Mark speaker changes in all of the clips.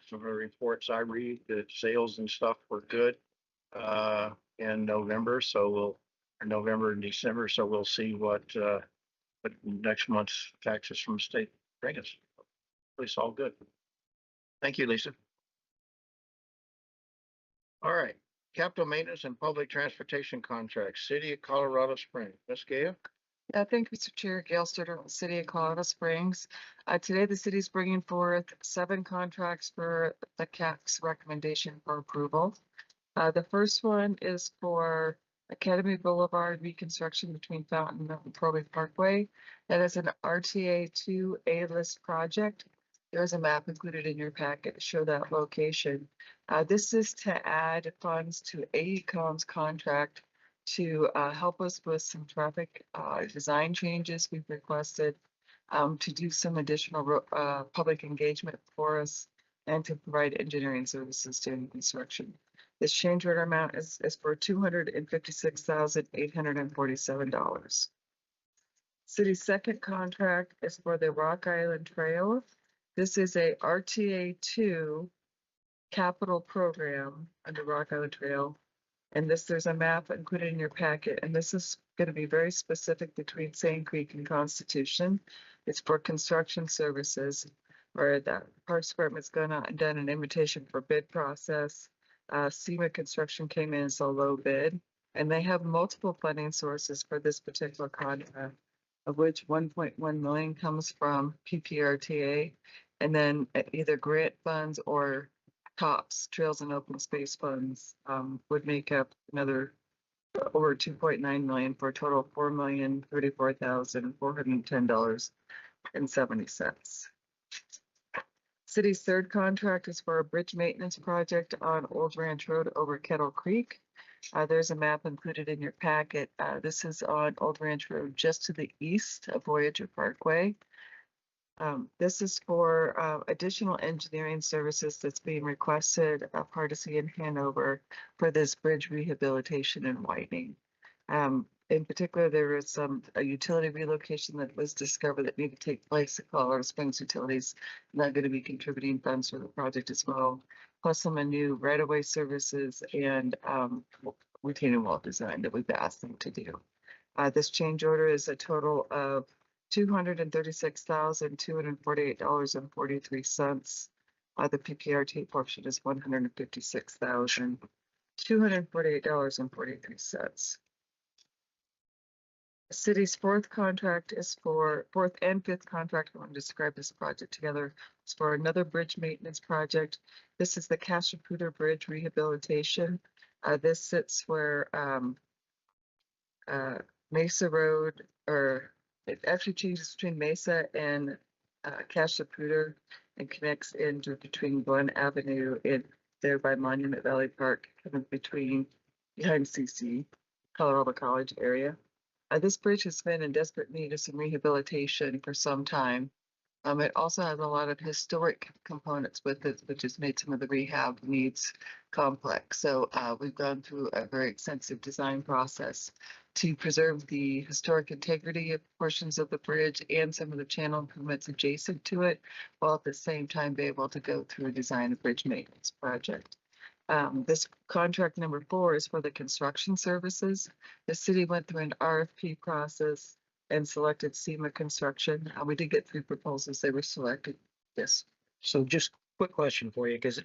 Speaker 1: some of the reports I read, the sales and stuff were good in November. So or November and December. So we'll see what next month's taxes from the state bring us. It's all good. Thank you, Lisa. All right. Capital maintenance and public transportation contracts, City of Colorado Springs. Ms. Gale?
Speaker 2: Thank you, Mr. Chair. Gail Studer, City of Colorado Springs. Today, the city is bringing forth 7 contracts for the CAC's recommendation for approval. The first one is for Academy Boulevard reconstruction between Fountain and Proby Parkway. That is an RTA 2 A-list project. There is a map included in your packet to show that location. This is to add funds to AECOM's contract to help us with some traffic design changes we've requested, to do some additional public engagement for us, and to provide engineering services during construction. This change order amount is for $256,847. City's second contract is for the Rock Island Trail. This is a RTA 2 capital program under Rock Island Trail. And there's a map included in your packet, and this is going to be very specific between Sand Creek and Constitution. It's for construction services, where the Parks Department's gone out and done an invitation for bid process. SEMA Construction came in as a low bid, and they have multiple funding sources for this particular contract, of which 1.1 million comes from PPRTA, and then either grant funds or TOPS, Trails and Open Space Funds, would make up another over 2.9 million for a total of $4,034,410.70. City's third contract is for a bridge maintenance project on Old Ranch Road over Kettle Creek. There's a map included in your packet. This is on Old Ranch Road just to the east of Voyager Parkway. This is for additional engineering services that's being requested of Hardesty and Hanover for this bridge rehabilitation and widening. In particular, there is a utility relocation that was discovered that needed to take place at Colorado Springs Utilities. And they're going to be contributing funds for the project as well, plus some new right-of-way services and retaining wall design that we've asked them to do. This change order is a total of $236,248.43. The PPRTA portion is $156,248.43. The city's fourth and fifth contract, I want to describe this project together, is for another bridge maintenance project. This is the Cachaputer Bridge rehabilitation. This sits where Mesa Road, or it actually changes between Mesa and Cachaputer and connects into between Glen Avenue and there by Monument Valley Park, kind of behind CC, Colorado College area. This bridge has been in desperate need of some rehabilitation for some time. It also has a lot of historic components with it, which has made some of the rehab needs complex. So we've gone through a very extensive design process to preserve the historic integrity of portions of the bridge and some of the channel improvements adjacent to it, while at the same time be able to go through a design of bridge maintenance project. This contract number 4 is for the construction services. The city went through an RFP process and selected SEMA Construction. We did get 3 proposals. They were selected. Yes.
Speaker 3: So just quick question for you, because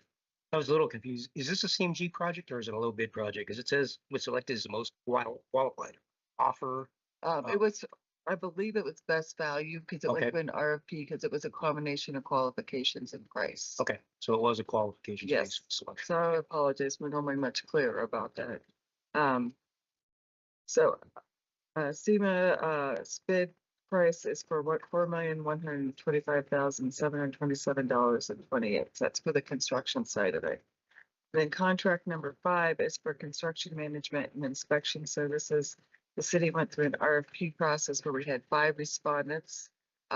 Speaker 3: I was a little confused. Is this a CMG project or is it a low bid project? Because it says was selected as the most qualified offer.
Speaker 2: It was, I believe it was best value because it went
Speaker 3: Okay.
Speaker 2: through an RFP because it was a combination of qualifications and price.
Speaker 3: Okay, so it was a qualification.
Speaker 2: Yes.
Speaker 3: Selection.
Speaker 2: So I apologize. We're normally much clearer about that. SEMA bid price is for what, $4,125,727.28. That's for the construction side of it. Then contract number 5 is for construction management and inspection services. The city went through an RFP process where we had 5 respondents.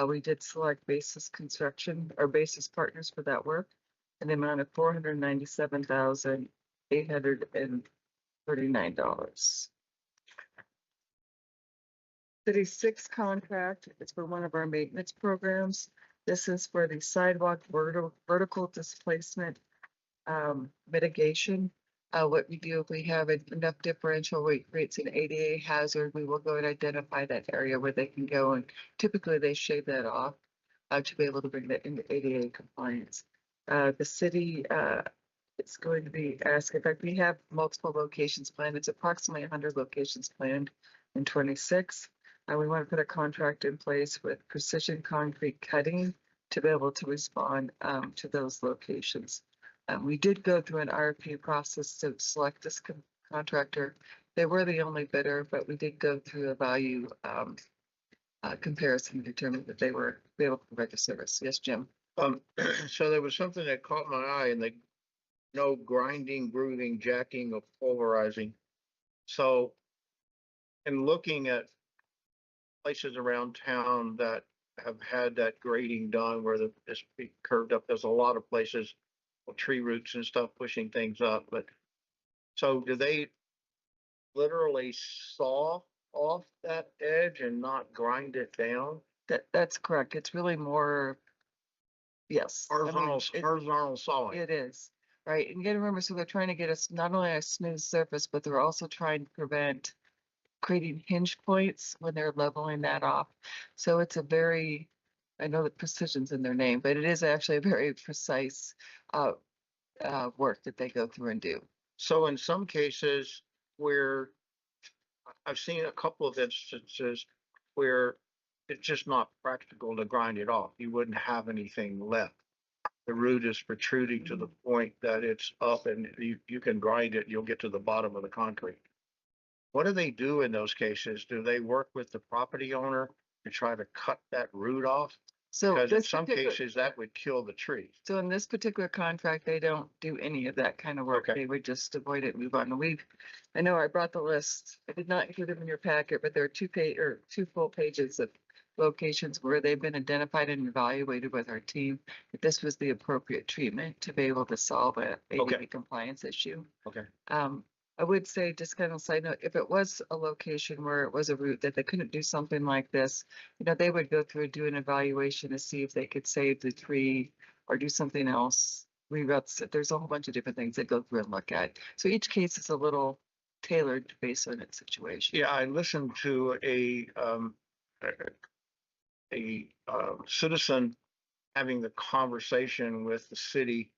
Speaker 2: We did select Basis Construction or Basis Partners for that work, in the amount of $497,839. City's 6th contract is for one of our maintenance programs. This is for the sidewalk vertical displacement mitigation. What we do if we have enough differential weight creates an ADA hazard, we will go and identify that area where they can go, and typically they shave that off to be able to bring that into ADA compliance. The city is going to be asked, in fact, we have multiple locations planned. It's approximately 100 locations planned in 26. We want to put a contract in place with Precision Concrete Cutting to be able to respond to those locations. We did go through an RFP process to select this contractor. They were the only bidder, but we did go through a value comparison to determine that they were able to provide the service. Yes, Jim.
Speaker 1: So there was something that caught my eye, and they no grinding, grooving, jacking, or pulverizing. So in looking at places around town that have had that grading done where it's curved up, there's a lot of places with tree roots and stuff pushing things up. But so do they literally saw off that edge and not grind it down?
Speaker 2: That's correct. It's really more, yes. I mean,
Speaker 1: Horizontal sawing.
Speaker 2: it is, right? And you gotta remember, so they're trying to get us not only a smooth surface, but they're also trying to prevent creating hinge points when they're leveling that off. So it's a very, I know that precision's in their name, but it is actually a very precise work that they go through and do.
Speaker 1: So in some cases where I've seen a couple of instances where it's just not practical to grind it off. You wouldn't have anything left. The root is protruding to the point that it's up and you can grind it, you'll get to the bottom of the concrete. What do they do in those cases? Do they work with the property owner to try to cut that root off?
Speaker 2: So
Speaker 1: Because in
Speaker 2: this
Speaker 1: some
Speaker 2: particular,
Speaker 1: cases that would kill the tree.
Speaker 2: so in this particular contract, they don't do any of that kind of work.
Speaker 1: Okay.
Speaker 2: They would just avoid it, and move on. I know I brought the list. I did not include them in your packet, but there are two full pages of locations where they've been identified and evaluated with our team that this was the appropriate treatment to be able to solve a
Speaker 1: Okay.
Speaker 2: ADA compliance issue.
Speaker 1: Okay.
Speaker 2: I would say, just kind of side note, if it was a location where it was a route that they couldn't do something like this, they would go through and do an evaluation to see if they could save the tree or do something else. There's a whole bunch of different things they go through and look at. So each case is a little tailored based on its situation.
Speaker 1: Yeah, I listened to a citizen having the conversation with the city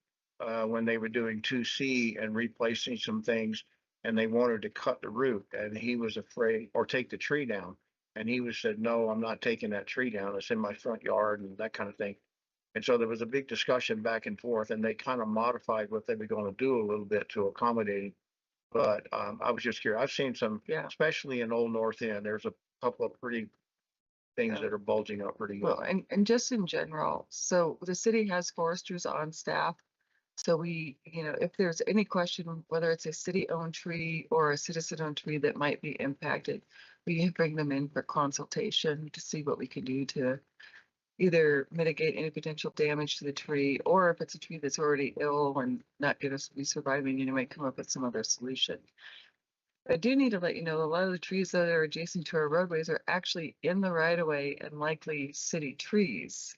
Speaker 1: when they were doing 2C and replacing some things, and they wanted to cut the root, and he was afraid, or take the tree down. And he was said, no, I'm not taking that tree down. It's in my front yard and that kind of thing. And so there was a big discussion back and forth, and they kind of modified what they were going to do a little bit to accommodate him. But I was just curious. I've seen some,
Speaker 2: Yeah.
Speaker 1: especially in Old North End, there's a couple of pretty things
Speaker 2: Yeah.
Speaker 1: that are bulging up pretty
Speaker 2: Well,
Speaker 1: good.
Speaker 2: and just in general, so the city has foresters on staff. So if there's any question, whether it's a city-owned tree or a citizen-owned tree that might be impacted, we bring them in for consultation to see what we can do to either mitigate any potential damage to the tree, or if it's a tree that's already ill and not going to be surviving, might come up with some other solution. I do need to let you know, a lot of the trees that are adjacent to our roadways are actually in the right of way and likely city trees,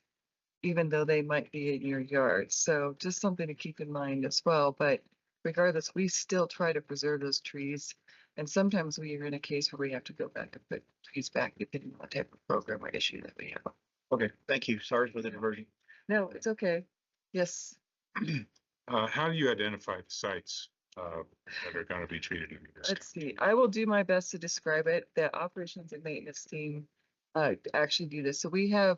Speaker 2: even though they might be in your yard. So just something to keep in mind as well. But regardless, we still try to preserve those trees. And sometimes we are in a case where we have to go back and put trees back, depending on what type of program or issue that we have.
Speaker 1: Okay, thank you. Sorry for the diversion.
Speaker 2: No, it's okay. Yes.
Speaker 4: How do you identify the sites that are going to be treated in this?
Speaker 2: Let's see. I will do my best to describe it. The operations and maintenance team actually do this. So we have,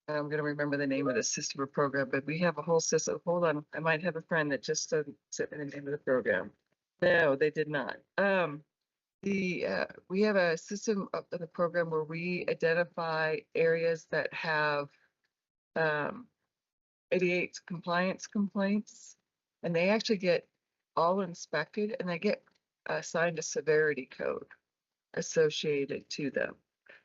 Speaker 2: I'm going to remember the name of the system or program, but we have a whole system. Hold on. I might have a friend that just doesn't sit in the name of the program. No, they did not. We have a system of the program where we identify areas that have 88 compliance complaints, and they actually get all inspected, and they get assigned a severity code associated to them.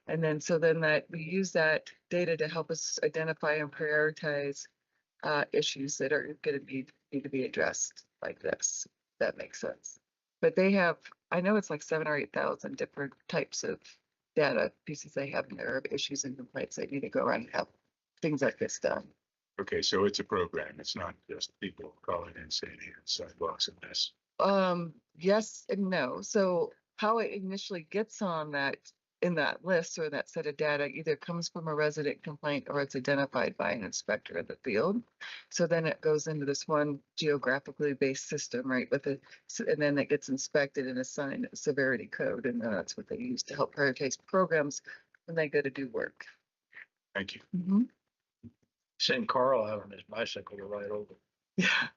Speaker 2: And then that we use that data to help us identify and prioritize issues that are going to need to be addressed like this. If that makes sense. But they have, I know it's like 7,000 or 8,000 different types of data pieces they have in there of issues and complaints they need to go around and help things like this done.
Speaker 4: Okay, so it's a program. It's not just people calling in saying, "Hey, sidewalks and this."
Speaker 2: Yes and no. So how it initially gets on that, in that list or that set of data either comes from a resident complaint or it's identified by an inspector in the field. So then it goes into this one geographically based system, right? And then it gets inspected and assigned a severity code. And then that's what they use to help prioritize programs when they go to do work.
Speaker 4: Thank you.
Speaker 2: Mhm.
Speaker 1: Send Carl out on his bicycle to ride over.
Speaker 2: Yeah.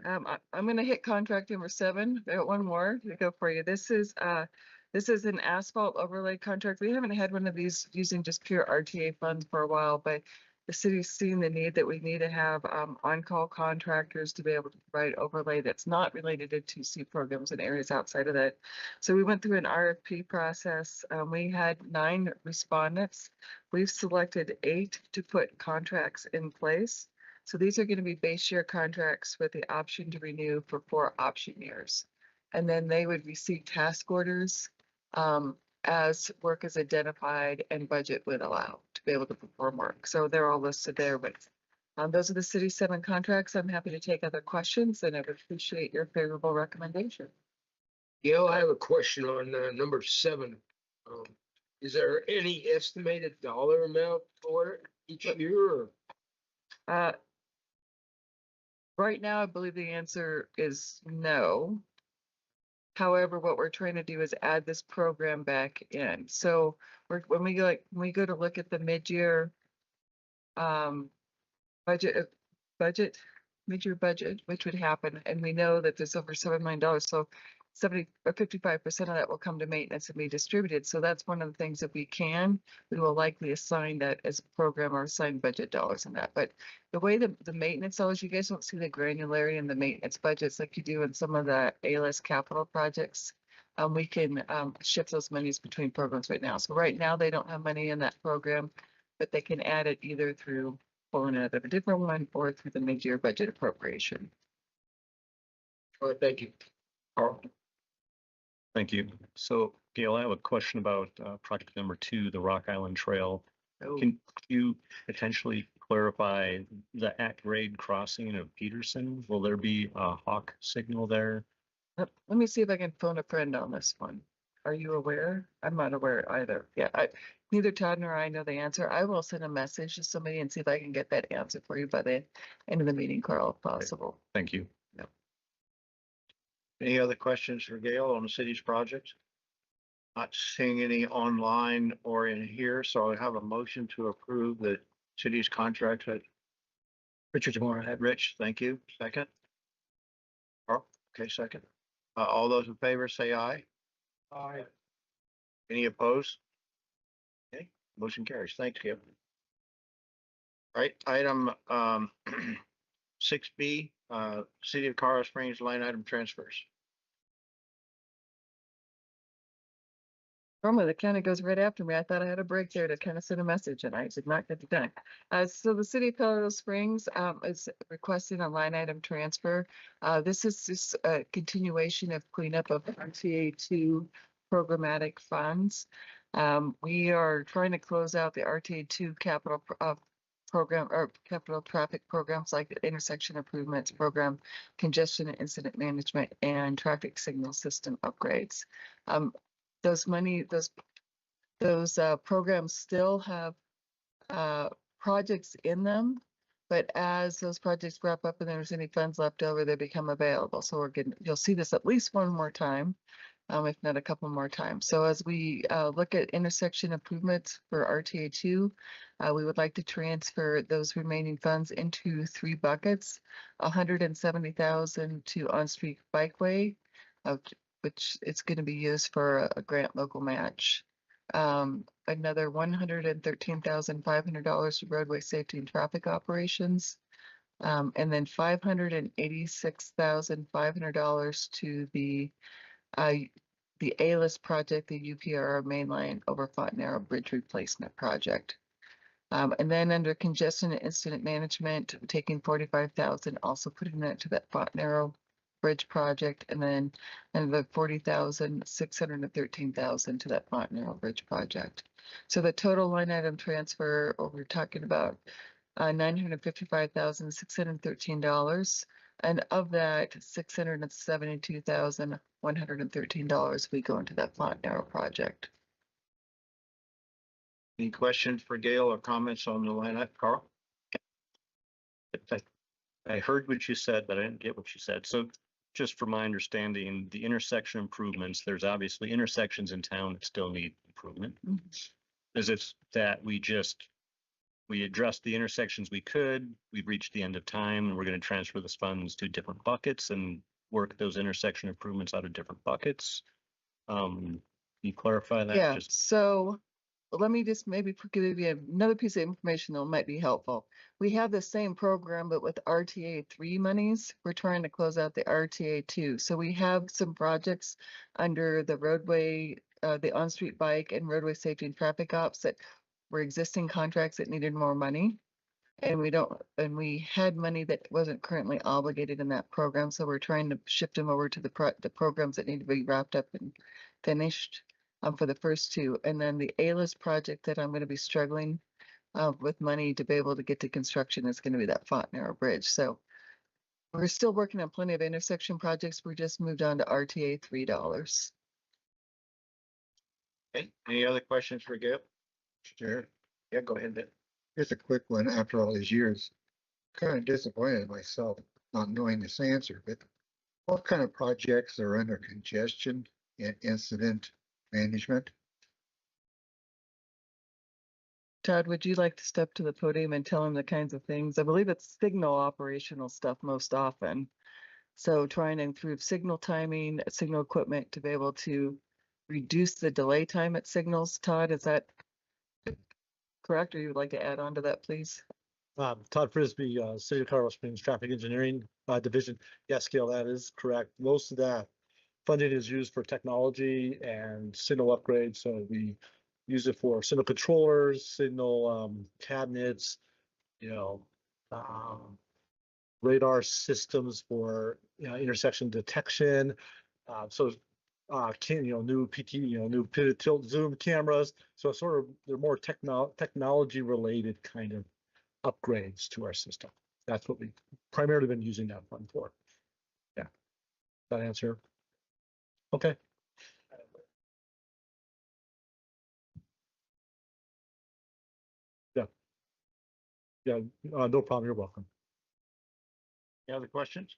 Speaker 2: I'm gonna hit contract number 7. I got one more to go for you. This is an asphalt overlay contract. We haven't had one of these using just pure RTA funds for a while, but the city's seen the need that we need to have on-call contractors to be able to provide overlay that's not related to 2C programs in areas outside of that. So we went through an RFP process. We had 9 respondents. We've selected 8 to put contracts in place. So these are going to be base year contracts with the option to renew for 4 option years. And then they would receive task orders as work is identified and budget would allow to be able to perform work. So they're all listed there, but those are the city's 7 contracts. I'm happy to take other questions and I would appreciate your favorable recommendation.
Speaker 5: Gail, I have a question on number 7. Um, Is there any estimated dollar amount for it each year? Or?
Speaker 2: Uh, Right now, I believe the answer is no. However, what we're trying to do is add this program back in. So when we go to look at the mid-year budget, mid-year budget, which would happen, and we know that there's over $7 million. So 70 or 55% of that will come to maintenance and be distributed. So that's one of the things that we will likely assign that as a program or assign budget dollars in that. But the way the maintenance dollars, you guys don't see the granularity in the maintenance budgets like you do in some of the ALS capital projects. We can shift those monies between programs right now. So right now they don't have money in that program, but they can add it either through pulling it out of a different one or through the mid-year budget appropriation.
Speaker 5: All right, thank you.
Speaker 1: Carl?
Speaker 6: Thank you. So Gail, I have a question about project number 2, the Rock Island Trail.
Speaker 2: Oh.
Speaker 6: Can you potentially clarify the at-grade crossing of Peterson? Will there be a hawk signal there?
Speaker 2: Let me see if I can phone a friend on this one. Are you aware? I'm not aware either. Yeah, neither Todd nor I know the answer. I will send a message to somebody and see if I can get that answer for you by the end of the meeting, Carl, if possible.
Speaker 6: Thank you.
Speaker 1: Any other questions for Gail on the city's project? Not seeing any online or in here, so I have a motion to approve the city's contract.
Speaker 3: Richard Jamora.
Speaker 1: Rich, thank you. Second? Carl? Okay, second. All those in favor say aye.
Speaker 5: Aye.
Speaker 1: Any opposed? Okay, motion carries. Thanks, Gail. All right, item 6B, City of Colorado Springs line item transfers.
Speaker 2: Normally the county goes right after me. I thought I had a break there to kind of send a message and I did not get it done. So the city of Colorado Springs is requesting a line item transfer. This is just a continuation of cleanup of RTA2 programmatic funds. We are trying to close out the RTA2 capital program or capital traffic programs like the intersection improvements program, congestion and incident management, and traffic signal system upgrades. Those programs still have projects in them, but as those projects wrap up and there's any funds left over, they become available. So you'll see this at least one more time, if not a couple more times. So as we look at intersection improvements for RTA2, we would like to transfer those remaining funds into 3 buckets: $170,000 to on-street bikeway, which it's going to be used for a grant local match. Another $113,500 to roadway safety and traffic operations. And then $586,500 to the ALIS project, the UPR mainline over Fontenaro Bridge replacement project. And then under congestion and incident management, taking $45,000, also putting that to that Fontenaro Bridge project, and then another 40,000, 613,000 to that Fontanaro Bridge project. So the total line item transfer, we're talking about $955,613. And of that, $672,113 we go into that Fontanaro project.
Speaker 1: Any questions for Gail or comments on the line item, Carl?
Speaker 6: I heard what you said, but I didn't get what you said. So just for my understanding, the intersection improvements, there's obviously intersections in town that still need improvement. Is it that we addressed the intersections we could, we've reached the end of time, and we're going to transfer those funds to different buckets and work those intersection improvements out of different buckets? Can you clarify that?
Speaker 2: Yeah,
Speaker 6: Just
Speaker 2: so let me just maybe give you another piece of information that might be helpful. We have the same program, but with RTA 3 monies, we're trying to close out the RTA 2. So we have some projects under the roadway, the on-street bike and roadway safety and traffic ops that were existing contracts that needed more money. And we had money that wasn't currently obligated in that program. So we're trying to shift them over to the programs that need to be wrapped up and finished for the first two. And then the A-list project that I'm going to be struggling with money to be able to get to construction is going to be that Fontanaro Bridge. So we're still working on plenty of intersection projects. We just moved on to RTA $3.
Speaker 1: Okay, any other questions for Gail?
Speaker 7: Chair,
Speaker 1: Yeah, go ahead.
Speaker 7: just a quick one. After all these years, kind of disappointed myself not knowing this answer, but what kind of projects are under congestion and incident management?
Speaker 2: Todd, would you like to step to the podium and tell him the kinds of things? I believe it's signal operational stuff most often. So trying to improve signal timing, signal equipment to be able to reduce the delay time at signals. Todd, is that correct? Or you would like to add on to that, please?
Speaker 8: Todd Frisbee, City of Colorado Springs Traffic Engineering Division. Yes, Gail, that is correct. Most of that funding is used for technology and signal upgrades. So we use it for signal controllers, signal cabinets, radar systems for intersection detection. New PT, new pivot tilt zoom cameras. So sort of they're more technology related kind of upgrades to our system. That's what we've primarily been using that fund for. Yeah. That answer? Okay. Yeah. Yeah, no problem. You're welcome.
Speaker 1: Any other questions?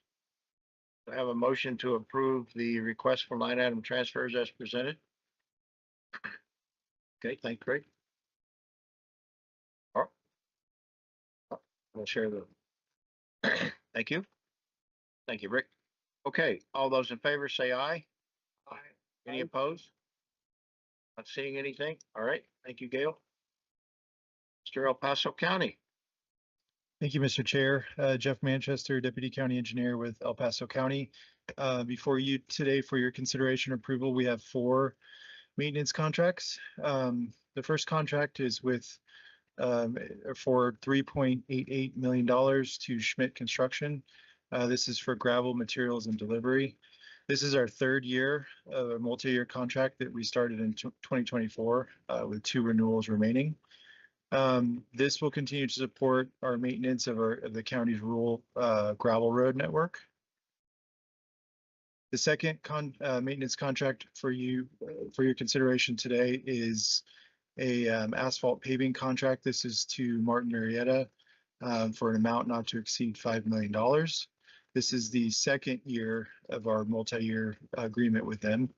Speaker 1: I have a motion to approve the request for line item transfers as presented. Okay, thank you, Greg. We'll share the. Thank you. Thank you, Rick. Okay, all those in favor say aye. Aye. Any opposed? Not seeing anything. All right, thank you, Gail. Mr. El Paso County.
Speaker 9: Thank you, Mr. Chair. Jeff Manchester, Deputy County Engineer with El Paso County. Before you today for your consideration and approval, we have 4 maintenance contracts. The first contract is with for $3.88 million to Schmidt Construction. This is for gravel materials and delivery. This is our 3rd year of a multi-year contract that we started in 2024 with 2 renewals remaining. This will continue to support our maintenance of the county's rural gravel road network. The second maintenance contract for your consideration today is a asphalt paving contract. This is to Martin Marietta for an amount not to exceed $5 million. This is the 2nd year of our multi-year agreement with them.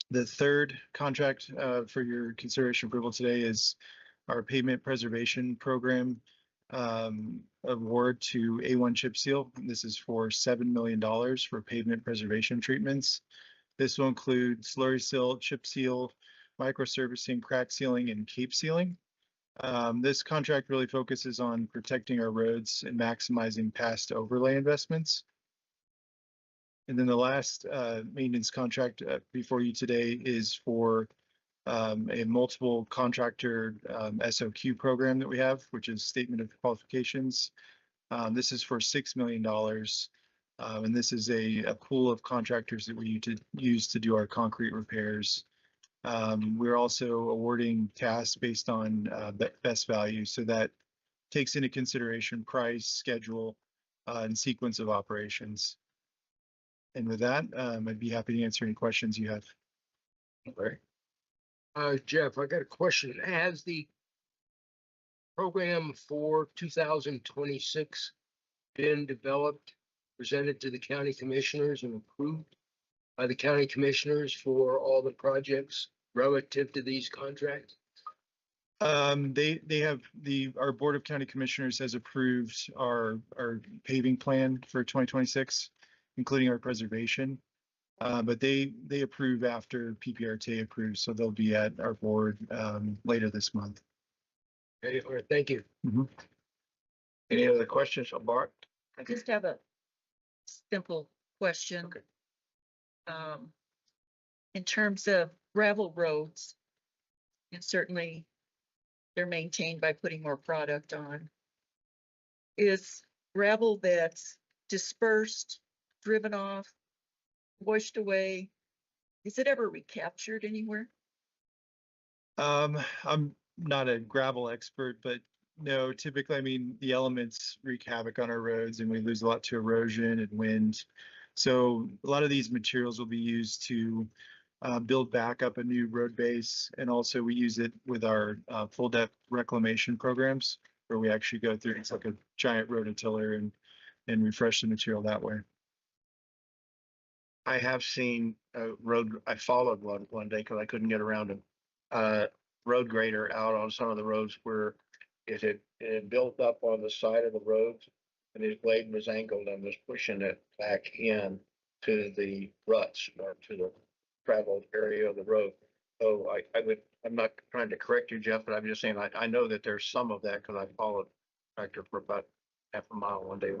Speaker 9: The third contract for your consideration approval today is our pavement preservation program award to A1 Chip Seal. This is for $7 million for pavement preservation treatments. This will include slurry seal, chip seal, microsurfacing, crack sealing, and cape sealing. This contract really focuses on protecting our roads and maximizing past overlay investments. And then the last maintenance contract before you today is for a multiple contractor SOQ program that we have, which is Statement of Qualifications. This is for $6 million And this is a pool of contractors that we use to do our concrete repairs. We're also awarding tasks based on best value. So that takes into consideration price, schedule, and sequence of operations. And with that, I'd be happy to answer any questions you have.
Speaker 5: Jeff, I got a question. Has the program for 2026 been developed, presented to the county commissioners and approved by the county commissioners for all the projects relative to these contracts?
Speaker 9: They have our Board of County Commissioners has approved our paving plan for 2026, including our preservation. But they approve after PPRTA approves, so they'll be at our board later this month.
Speaker 5: Okay, all right, thank you.
Speaker 1: Any other questions, Bart?
Speaker 2: I just have a simple question. In terms of gravel roads, and certainly they're maintained by putting more product on. Is gravel that's dispersed, driven off, washed away, is it ever recaptured anywhere?
Speaker 9: I'm not a gravel expert, but no, typically, I mean, the elements wreak havoc on our roads and we lose a lot to erosion and wind. So a lot of these materials will be used to build back up a new road base. And also we use it with our full depth reclamation programs where we actually go through, it's like a giant rototiller and refresh the material that way.
Speaker 1: I have seen a road, I followed one day because I couldn't get around him. Road grader out on some of the roads where it had built up on the side of the road and his blade was angled and was pushing it back in to the ruts or to the traveled area of the road. So I'm not trying to correct you, Jeff, but I'm just saying, I know that there's some of that because I followed tractor for about half a mile one day.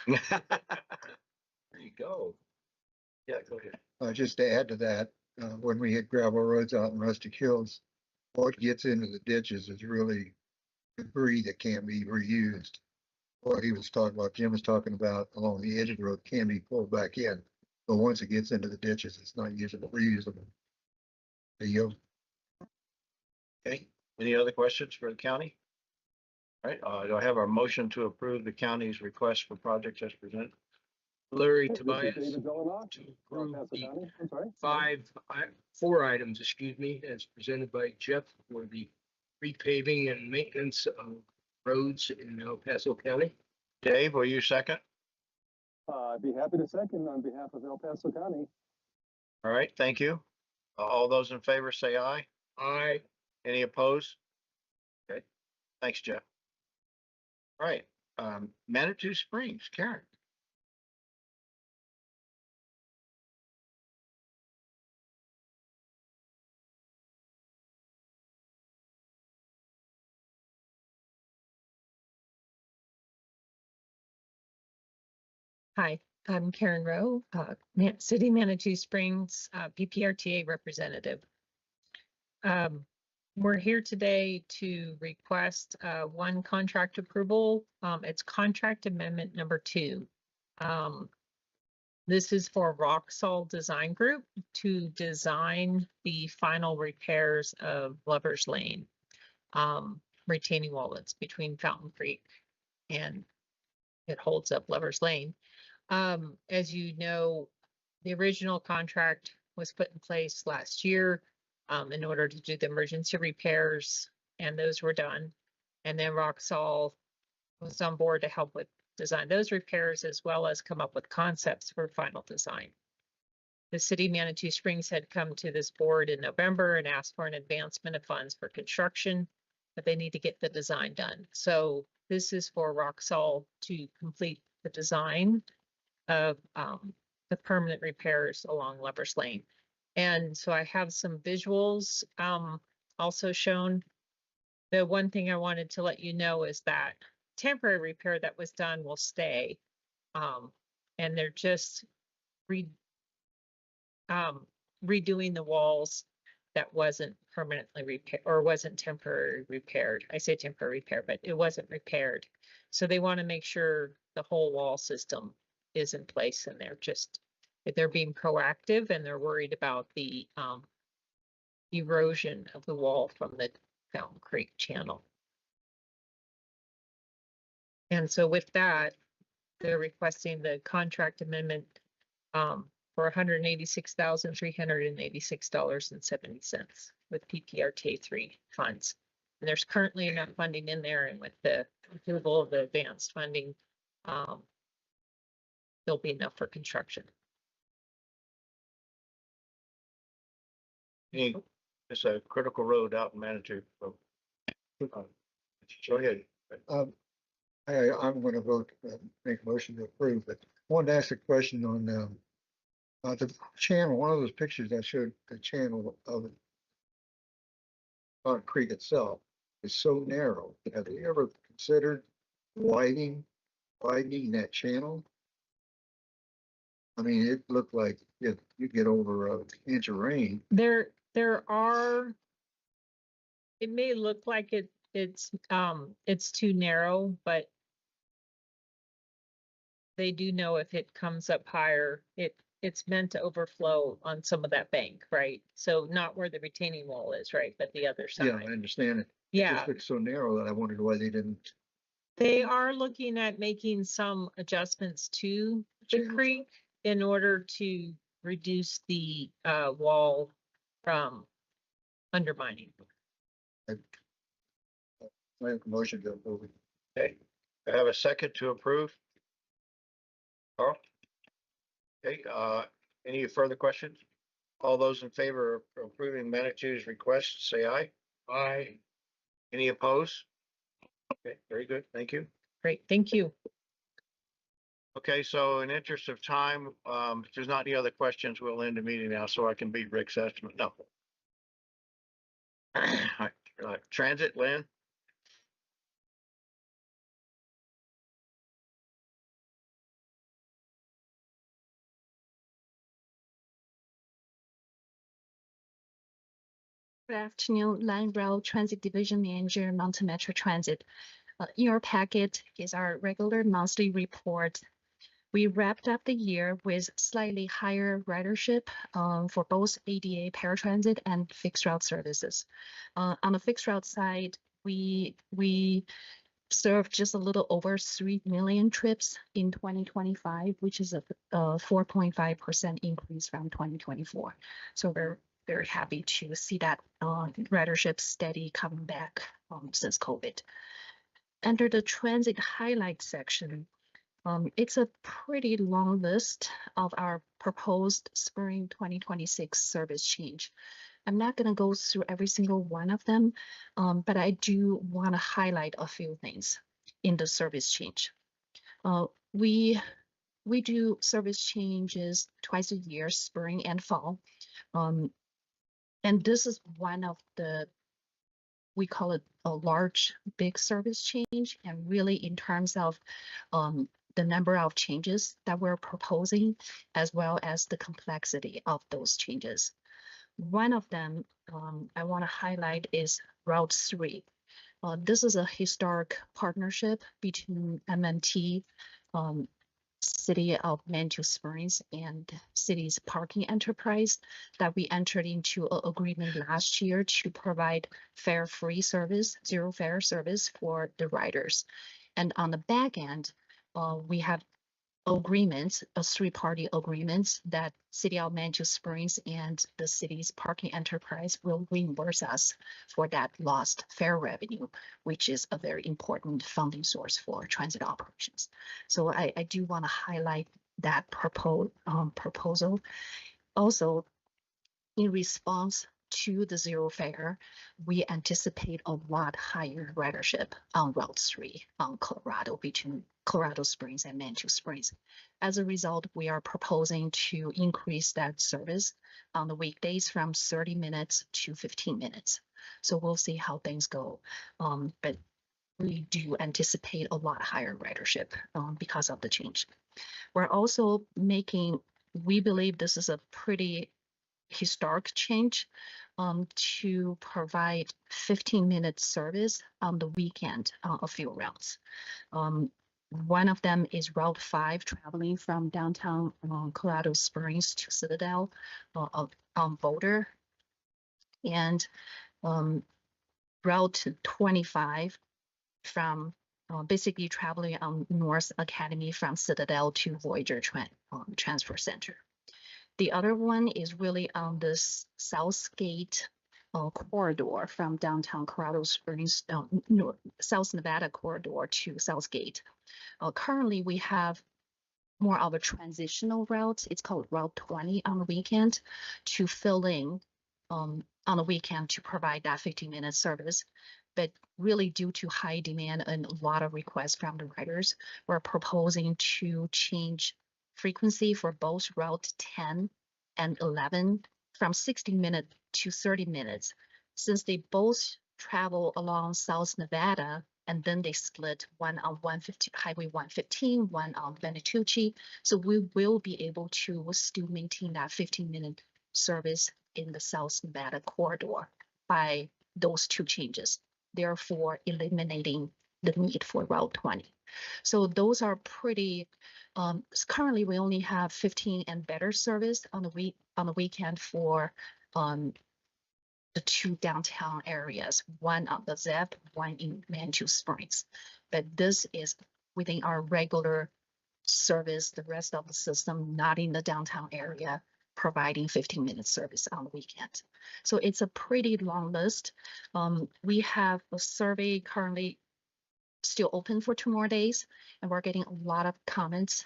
Speaker 1: There you go. Yeah, go ahead.
Speaker 7: Just to add to that, when we hit gravel roads out in Rustic Hills, what gets into the ditches is really debris that can't be reused. What he was talking about, Jim was talking about along the edge of the road can be pulled back in, but once it gets into the ditches, it's not usable, reusable. There you go.
Speaker 1: Okay, any other questions for the county? All right, do I have our motion to approve the county's request for projects as presented?
Speaker 5: Larry Tobias to approve the 4 items, excuse me, as presented by Jeff for the repaving and maintenance of roads in El Paso County.
Speaker 1: Dave, will you second?
Speaker 10: I'd be happy to second on behalf of El Paso County.
Speaker 1: All right, thank you. All those in favor say aye.
Speaker 5: Aye.
Speaker 1: Any opposed? Okay, thanks, Jeff. All right, Manitou Springs, Karen.
Speaker 11: Hi, I'm Karen Rowe, City Manitou Springs PPRTA representative. We're here today to request one contract approval. It's contract amendment number 2. This is for Roxall Design Group to design the final repairs of Lover's Lane retaining wall that's between Fountain Creek and it holds up Lover's Lane. As you know, the original contract was put in place last year in order to do the emergency repairs, and those were done. And then Roxall was on board to help with design those repairs as well as come up with concepts for final design. The city of Manitou Springs had come to this board in November and asked for an advancement of funds for construction, but they need to get the design done. So this is for Roxall to complete the design of the permanent repairs along Lover's Lane. And so I have some visuals also shown. The one thing I wanted to let you know is that temporary repair that was done will stay. And they're just redoing the walls that wasn't permanently repaired or wasn't temporary repaired. I say temporary repair, but it wasn't repaired. So they want to make sure the whole wall system is in place, and they're being proactive, and they're worried about the erosion of the wall from the Fountain Creek channel. And so with that, they're requesting the contract amendment for $186,386.70 with PPRTA 3 funds. And there's currently enough funding in there, and with the approval of the advanced funding, there'll be enough for construction.
Speaker 1: It's a critical road out in Manitou. So, go ahead.
Speaker 7: I'm gonna vote, make a motion to approve, but I wanted to ask a question on, the channel, one of those pictures that showed the channel of Fountain Creek itself is so narrow. Have you ever considered widening that channel? I mean, it looked like you get over an inch of rain.
Speaker 11: There are, it may look like it's too narrow, but they do know if it comes up higher, it's meant to overflow on some of that bank, right? So not where the retaining wall is, right, but the other
Speaker 7: Yeah, I
Speaker 11: side.
Speaker 7: understand it. It
Speaker 11: Yeah,
Speaker 7: just looked so narrow that I wondered why they didn't.
Speaker 11: they are looking at making some adjustments to the creek in order to reduce the wall from undermining.
Speaker 7: I make a motion to approve.
Speaker 1: Okay, I have a second to approve. Carl? Okay, any further questions? All those in favor of approving Manitou's request, say aye.
Speaker 5: Aye.
Speaker 1: Any opposed? Okay, very good, thank you.
Speaker 11: Great, thank you.
Speaker 1: Okay, so in interest of time, if there's not any other questions, we'll end the meeting now so I can beat Rick's estimate. No. Transit, Lynn?
Speaker 12: Good afternoon, Line Rail Transit Division Manager, Mountain Metro Transit. In your packet is our regular monthly report. We wrapped up the year with slightly higher ridership for both ADA paratransit and fixed route services. On the fixed route side, we served just a little over 3 million trips in 2025, which is a 4.5% increase from 2024. So we're very happy to see that ridership steady coming back since COVID. Under the transit highlight section, it's a pretty long list of our proposed spring 2026 service change. I'm not going to go through every single one of them, but I do want to highlight a few things in the service change. We do service changes twice a year, spring and fall. And this is one of we call it a large, big service change. And really in terms of the number of changes that we're proposing, as well as the complexity of those changes. One of them I want to highlight is Route 3. This is a historic partnership between MMT, City of Manitou Springs, and city's parking enterprise that we entered into an agreement last year to provide fare-free service, zero fare service for the riders. And on the back end, we have agreements, a three-party agreements that City of Manitou Springs and the city's parking enterprise will reimburse us for that lost fare revenue, which is a very important funding source for transit operations. So I do want to highlight that proposal. Also, in response to the zero fare, we anticipate a lot higher ridership on Route 3 on Colorado, between Colorado Springs and Manitou Springs. As a result, we are proposing to increase that service on the weekdays from 30 minutes to 15 minutes. So we'll see how things go. But we do anticipate a lot higher ridership because of the change. We're also we believe this is a pretty historic change. to provide 15-minute service on the weekend on a few routes. One of them is Route 5 traveling from downtown Colorado Springs to Citadel on Boulder. And Route 25 from basically traveling on North Academy from Citadel to Voyager Transfer Center. The other one is really on the Southgate corridor from downtown Colorado Springs, South Nevada corridor to Southgate. Currently, we have more of a transitional route. It's called Route 20 on the weekend to fill in on the weekend to provide that 15-minute service. But really, due to high demand and a lot of requests from the riders, we're proposing to change frequency for both Route 10 and 11 from 60 minutes to 30 minutes, since they both travel along South Nevada and then they split, one on Highway 115, one on Venatucci. So we will be able to still maintain that 15-minute service in the South Nevada corridor by those two changes, therefore eliminating the need for Route 20. So those are pretty, currently we only have 15 and better service on the weekend for the two downtown areas, one on the ZEP, one in Manitou Springs. But this is within our regular service, the rest of the system not in the downtown area, providing 15-minute service on the weekend. So it's a pretty long list. We have a survey currently still open for 2 more days, and we're getting a lot of comments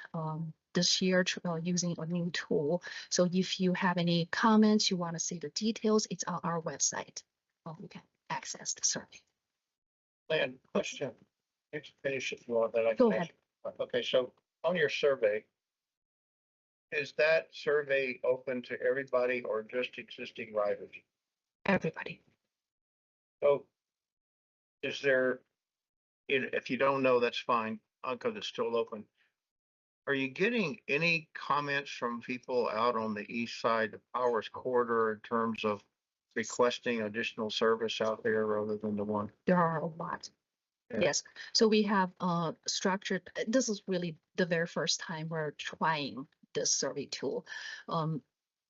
Speaker 12: this year using a new tool. So if you have any comments, you want to see the details, it's on our website. You can access the survey.
Speaker 1: Land question. Let's finish if you want, then I
Speaker 12: Go
Speaker 1: can
Speaker 12: ahead.
Speaker 1: ask. Okay, so on your survey, is that survey open to everybody or just existing riders?
Speaker 12: Everybody.
Speaker 1: So is there, if you don't know, that's fine, because it's still open. Are you getting any comments from people out on the east side of Powers Corridor in terms of requesting additional service out there rather than the one?
Speaker 12: There are a lot.
Speaker 1: Yeah.
Speaker 12: Yes. So we have structured, this is really the very first time we're trying this survey tool.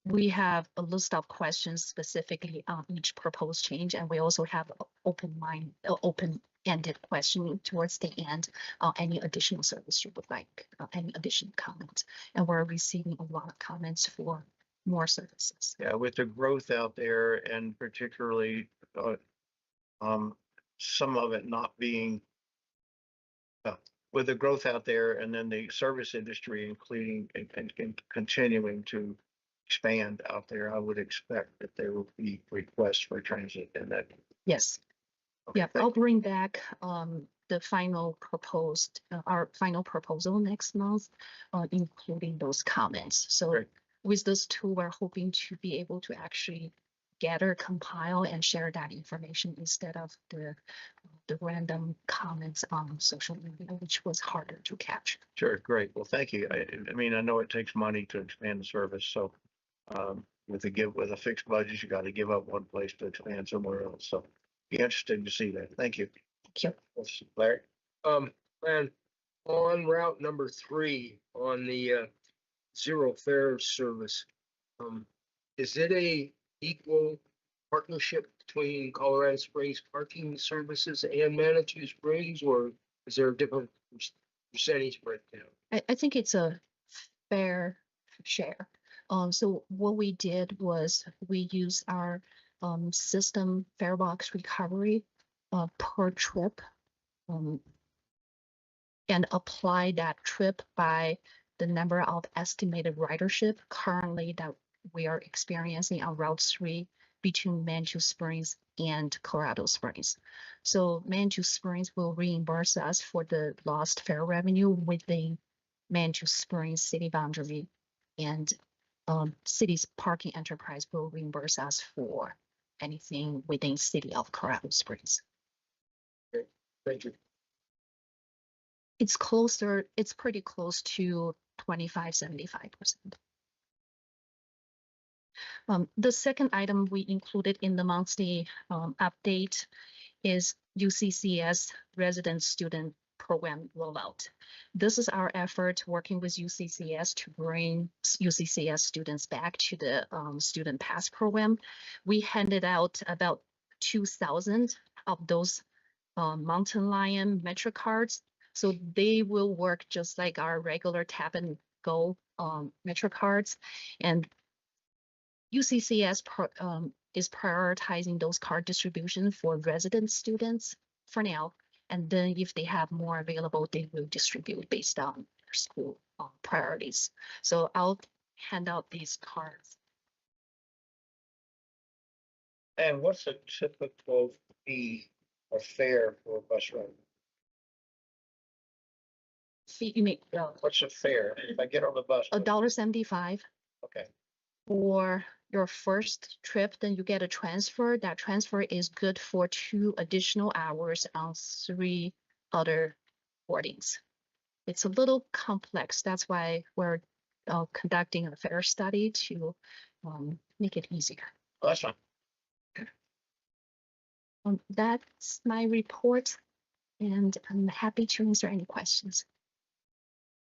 Speaker 12: We have a list of questions specifically on each proposed change, and we also have open-ended questioning towards the end, any additional service you would like, any additional comments. And we're receiving a lot of comments for more services.
Speaker 1: Yeah, with the growth out there and particularly some of it not being with the growth out there and then the service industry including and continuing to expand out there, I would expect that there will be requests for transit and that.
Speaker 12: Yes.
Speaker 1: Okay,
Speaker 12: Yeah, I'll bring back the final our final proposal next month, including those comments. So
Speaker 1: Great.
Speaker 12: with this tool, we're hoping to be able to actually gather, compile, and share that information instead of the random comments on social media, which was harder to capture.
Speaker 1: Sure, great. Well, thank you. I mean, I know it takes money to expand the service, so with a fixed budget, you got to give up one place to expand somewhere else. So be interesting to see that. Thank you.
Speaker 12: Thank you.
Speaker 1: Yes, Larry?
Speaker 5: And on Route number 3 on the zero fare service, is it a equal partnership between Colorado Springs Parking Services and Manitou Springs, or is there a different percentage breakdown?
Speaker 12: I think it's a fair share. So what we did was we used our system fare box recovery per trip and apply that trip by the number of estimated ridership currently that we are experiencing on Route 3 between Manitou Springs and Colorado Springs. So Manitou Springs will reimburse us for the lost fare revenue within Manitou Springs city boundary, and city's parking enterprise will reimburse us for anything within city of Colorado Springs.
Speaker 5: Thank you.
Speaker 12: It's closer, it's pretty close to 25-75%. The second item we included in the monthly update is UCCS resident student program rollout. This is our effort working with UCCS to bring UCCS students back to the student pass program. We handed out about 2,000 of those Mountain Lion Metro cards. So they will work just like our regular tap and go Metro cards. And UCCS is prioritizing those card distribution for resident students for now. And then if they have more available, they will distribute based on their school priorities. So I'll hand out these cards.
Speaker 1: And what's a typical fee or fare for a bus ride?
Speaker 12: See, you make
Speaker 1: What's a fare? If I get on the bus,
Speaker 12: $1.75
Speaker 1: okay,
Speaker 12: for your first trip, then you get a transfer. That transfer is good for 2 additional hours on 3 other boardings. It's a little complex. That's why we're conducting a fare study to make it easier.
Speaker 1: well, that's fine.
Speaker 12: That's my report, and I'm happy to answer any questions.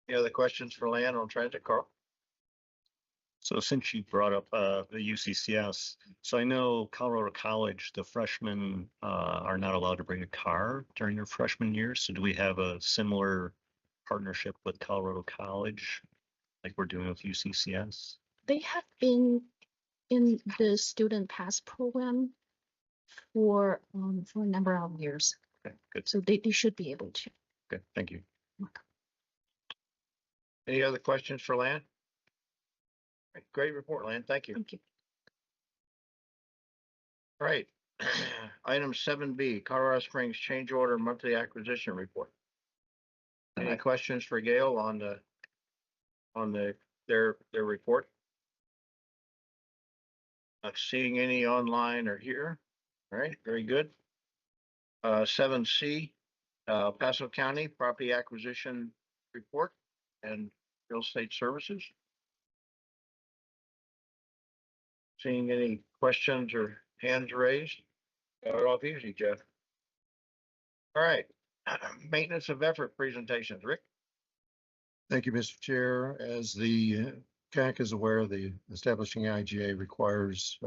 Speaker 1: Any other questions for Lan on transit, Carl?
Speaker 6: So since you brought up the UCCS, so I know Colorado College, the freshmen are not allowed to bring a car during their freshman year. So do we have a similar partnership with Colorado College like we're doing with UCCS?
Speaker 12: They have been in the student pass program for a number of years,
Speaker 6: Okay, good.
Speaker 12: so they should be able to.
Speaker 6: Okay, thank you.
Speaker 1: Any other questions for Lan? Great report, Lan. Thank you.
Speaker 12: Thank you.
Speaker 1: All right. Item 7B, Colorado Springs change order monthly acquisition report. Any questions for Gail on their report? Not seeing any online or here. All right, very good. 7C, El Paso County property acquisition report and real estate services. Seeing any questions or hands raised? Got it off easy, Jeff. All right, maintenance of effort presentations, Rick.
Speaker 13: Thank you, Mr. Chair. As the CAC is aware, the establishing IGA requires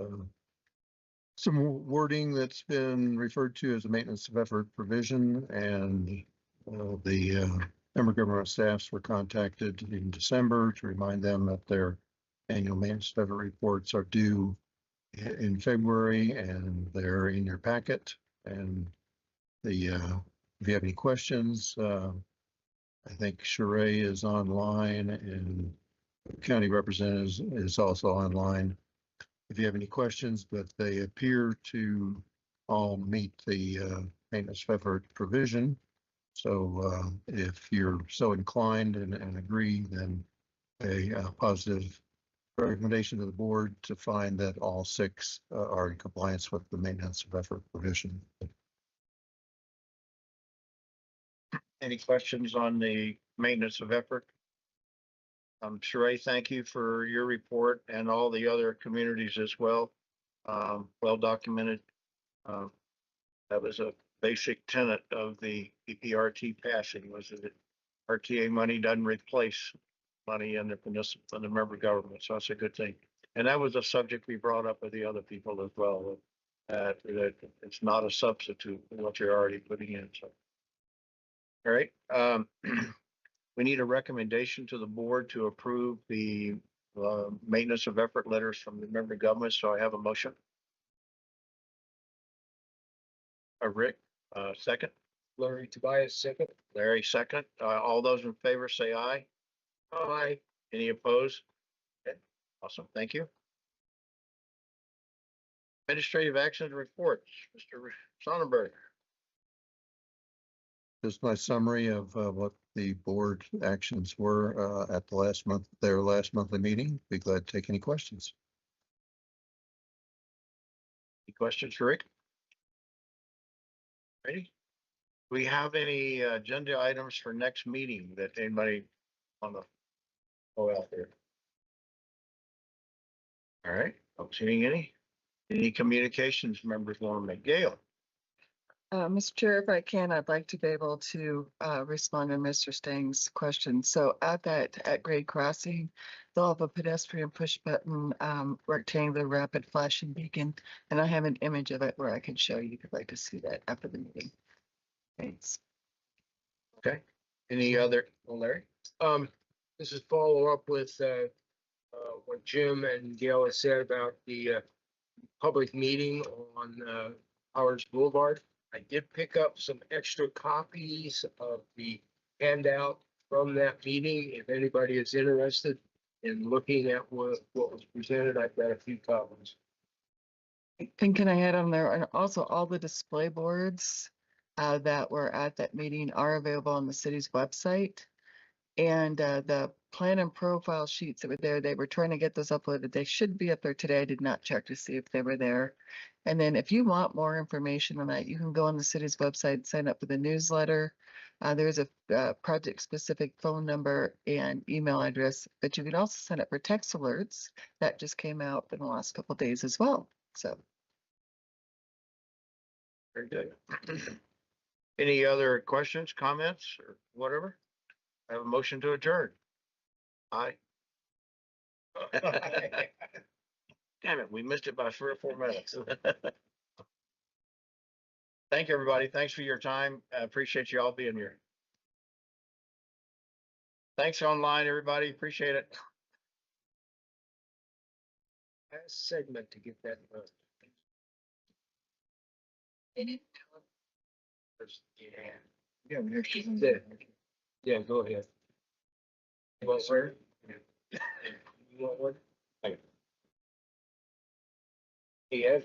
Speaker 13: some wording that's been referred to as a maintenance of effort provision, and the member government staffs were contacted in December to remind them that their annual maintenance of effort reports are due in February, and they're in your packet. And the if you have any questions, I think Sheree is online, and county representatives is also online. If you have any questions, but they appear to all meet the maintenance of effort provision. So if you're so inclined and agree, then a positive recommendation to the board to find that all 6 are in compliance with the maintenance of effort provision.
Speaker 1: Any questions on the maintenance of effort? Sheree, thank you for your report and all the other communities as well. Well documented. That was a basic tenet of the PPRT passing, was that RTA money doesn't replace money in the member government. So that's a good thing. And that was a subject we brought up with the other people as well. That it's not a substitute for what you're already putting in. So. All right. We need a recommendation to the board to approve the maintenance of effort letters from the member government. So I have a motion. Rick, second.
Speaker 5: Larry Tobias, second.
Speaker 1: Larry, second. All those in favor say aye.
Speaker 5: Aye.
Speaker 1: Any opposed? Okay. Awesome. Thank you. Administrative actions reports, Mr. Sonnenberg.
Speaker 13: Just my summary of what the board actions were at the their last monthly meeting. Be glad to take any questions.
Speaker 1: Any questions for Rick? Ready? Do we have any agenda items for next meeting that anybody on the out there? All right, not seeing any communications members want to make? Gail?
Speaker 2: Mr. Chair, if I can, I'd like to be able to respond to Mr. Stang's question. So at grade crossing, they'll have a pedestrian push button rectangular rapid flashing beacon. And I have an image of it where I can show you if you'd like to see that after the meeting. Thanks.
Speaker 1: Okay, any other, well, Larry?
Speaker 5: This is follow up with what Jim and Gail has said about the public meeting on Howard's Boulevard. I did pick up some extra copies of the handout from that meeting. If anybody is interested in looking at what was presented, I've got a few copies.
Speaker 2: And can I add on there, and also all the display boards that were at that meeting are available on the city's website. And the plan and profile sheets that were there, they were trying to get those uploaded. They should be up there today. I did not check to see if they were there. And then if you want more information on that, you can go on the city's website, sign up for the newsletter. There's a project-specific phone number and email address, but you can also sign up for text alerts. That just came out in the last couple of days as well. So.
Speaker 1: Very good. Any other questions, comments, or whatever? I have a motion to adjourn. Aye. Damn it, we missed it by 3 or 4 minutes. Thank you, everybody. Thanks for your time. I appreciate you all being here. Thanks online, everybody. Appreciate it.
Speaker 5: Last segment to get that.
Speaker 1: Yeah.
Speaker 5: Yeah, go ahead. Well, sir. You want one?
Speaker 1: Thank
Speaker 5: Yeah.